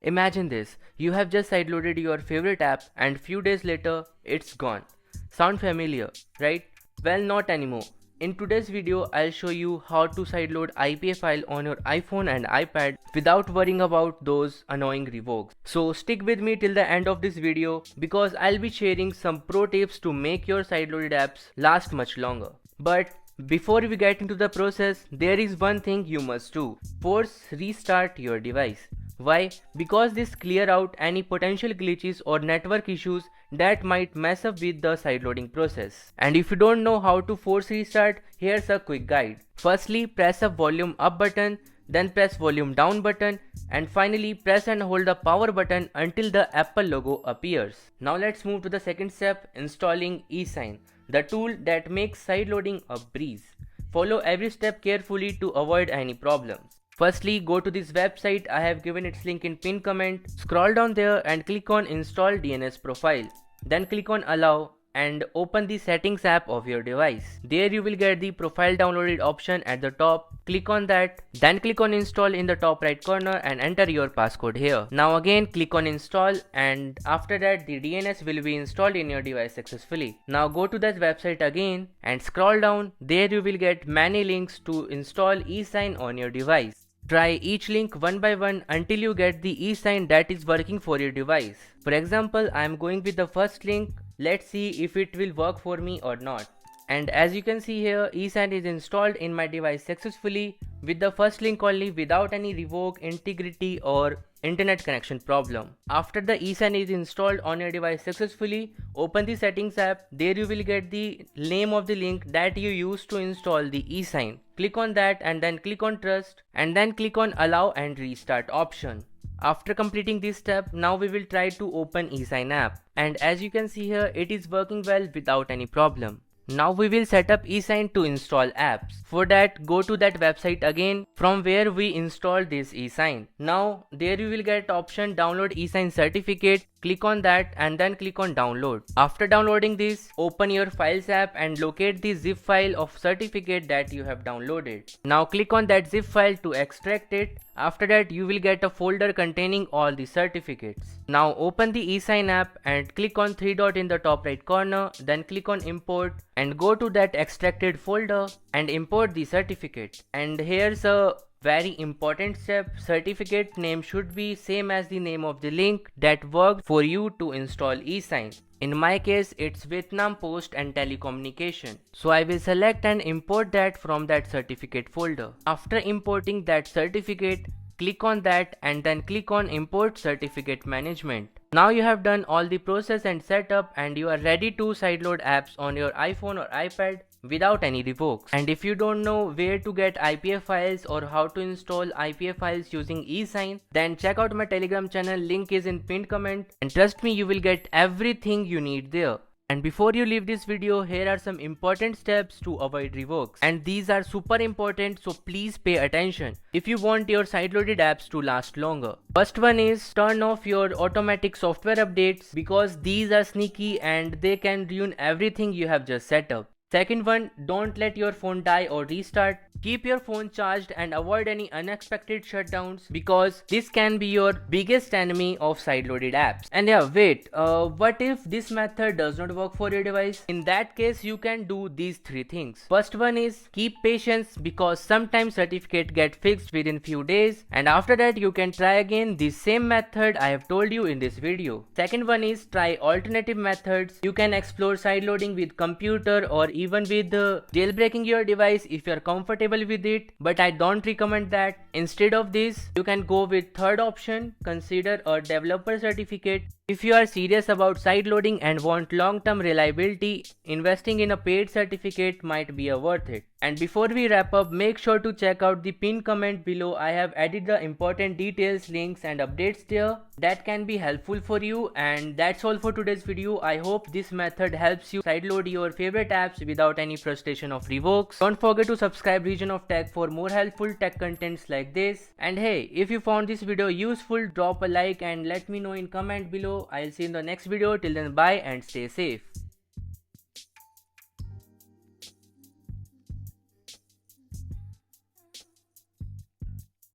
Imagine this, you have just sideloaded your favorite app and few days later, it's gone. Sound familiar, right? Well, not anymore. In today's video, I'll show you how to sideload IPA file on your iPhone and iPad without worrying about those annoying revokes. So stick with me till the end of this video because I'll be sharing some pro tips to make your sideloaded apps last much longer. But before we get into the process, there is one thing you must do. Force restart your device. Why? Because this clear out any potential glitches or network issues that might mess up with the sideloading process. And if you don't know how to force restart, here's a quick guide. Firstly, press a volume up button, then press volume down button, and finally press and hold the power button until the Apple logo appears. Now let's move to the second step, installing eSign, the tool that makes sideloading a breeze. Follow every step carefully to avoid any problems. Firstly, go to this website. I have given its link in pinned comment. Scroll down there and click on Install DNS Profile. Then click on Allow and open the settings app of your device. There you will get the profile downloaded option at the top. Click on that, then click on install in the top right corner and enter your passcode here. Now again click on install, and after that the DNS will be installed in your device successfully. Now go to that website again and scroll down. There you will get many links to install eSign on your device. Try each link one by one until you get the eSign that is working for your device. For example, I am going with the first link. Let's see if it will work for me or not. And as you can see here, eSign is installed in my device successfully with the first link only, without any revoke, integrity or internet connection problem. After the eSign is installed on your device successfully, open the settings app. There you will get the name of the link that you used to install the eSign. Click on that and then click on trust and then click on allow and restart option. After completing this step, now we will try to open eSign app, and as you can see here, it is working well without any problem. Now we will set up eSign to install apps. For that, go to that website again from where we installed this eSign. Now there you will get option download eSign certificate. Click on that and then click on download. After downloading this, open your files app and locate the zip file of certificate that you have downloaded. Now click on that zip file to extract it. After that, you will get a folder containing all the certificates. Now open the eSign app and click on three dot in the top right corner, then click on import and go to that extracted folder and import the certificate. And here's a very important step. Certificate name should be same as the name of the link that worked for you to install eSign. In my case, it's Vietnam Post and Telecommunication. So I will select and import that from that certificate folder. After importing that certificate, click on that and then click on import certificate management. Now you have done all the process and setup and you are ready to sideload apps on your iPhone or iPad without any revokes. And if you don't know where to get IPA files or how to install IPA files using eSign, then check out my Telegram channel, link is in pinned comment, and trust me, you will get everything you need there. And before you leave this video, here are some important steps to avoid revokes, and these are super important, so please pay attention if you want your sideloaded apps to last longer. First one is turn off your automatic software updates because these are sneaky and they can ruin everything you have just set up. Second one, don't let your phone die or restart. Keep your phone charged and avoid any unexpected shutdowns because this can be your biggest enemy of sideloaded apps. And yeah, wait, what if this method does not work for your device? In that case, you can do these three things. First one is keep patience because sometimes certificate get fixed within few days, and after that you can try again the same method I have told you in this video. Second one is try alternative methods. You can explore sideloading with computer or even with jailbreaking your device if you are comfortable with it, but I don't recommend that. Instead of this, you can go with third option, consider a developer certificate. If you are serious about sideloading and want long-term reliability, investing in a paid certificate might be worth it. And before we wrap up, make sure to check out the pinned comment below. I have added the important details, links and updates there that can be helpful for you. And that's all for today's video. I hope this method helps you sideload your favorite apps without any frustration of revokes. Don't forget to subscribe Region of Tech for more helpful tech contents like this. And hey, if you found this video useful, drop a like and let me know in comment below. I'll see you in the next video. Till then, bye and stay safe.